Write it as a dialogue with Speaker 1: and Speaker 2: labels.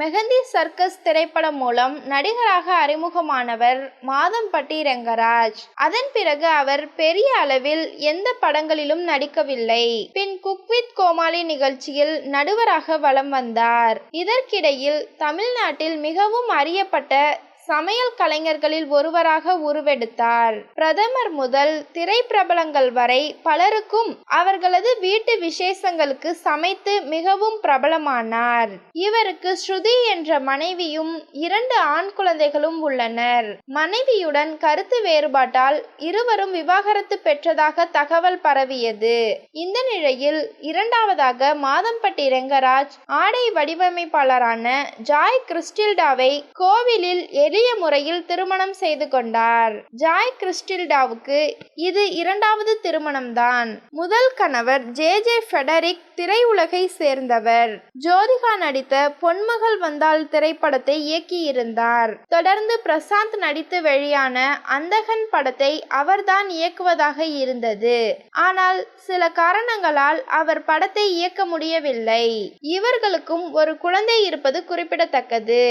Speaker 1: Mehndi circus திரைப்படம் மூலம் நடிகராக அறிமுகமானவர் மாதம்பட்டி ரெங்கராஜ். அதன் பிறகு அவர் பெரிய அளவில் எந்த படங்களிலும் நடிக்கவில்லை. பின் குக் வித் கோமாளி நிகழ்ச்சியில் நடுவராக வலம் வந்தார். இதற்கிடையில் தமிழ்நாட்டில் மிகவும் அறியப்பட்ட சமையல் கலைஞர்களில் ஒருவராக உருவெடுத்தார். பிரதமர் முதல் திரை பிரபலங்கள் வரை பலருக்கும் அவர்களது வீட்டு விசேஷங்களுக்கு சமைத்து மிகவும் பிரபலமானார். இவருக்கு ஸ்ருதி என்ற மனைவியும் 2 ஆண் குழந்தைகளும் உள்ளனர். மனைவியுடன் கருத்து வேறுபாட்டால் இருவரும் விவாகரத்து பெற்றதாக தகவல் பரவியது. இந்த நிலையில் இரண்டாவதாக மாதம்பட்டி ரெங்கராஜ் ஆடை வடிவமைப்பாளரான ஜாய் கிறிஸ்டில்டாவை கோவிலில் எளிய முறையில் திருமணம் செய்து கொண்டார். ஜாய் கிறிஸ்டில்டாவுக்கு இது 2வது திருமணம்தான். முதல் கணவர் ஜே ஃபெடரிக் திரையுலகை சேர்ந்தவர். ஜோதிகா நடித்த பொன்மகள் வந்தாள் திரைப்படத்தை இயக்கியிருந்தார். தொடர்ந்து பிரசாந்த் நடித்து வெளியான அந்தகன் படத்தை அவர்தான் இயக்குவதாக இருந்தது. ஆனால் சில காரணங்களால் அவர் படத்தை இயக்க முடியவில்லை. இவர்களுக்கும் ஒரு குழந்தை இருப்பது குறிப்பிடத்தக்கது.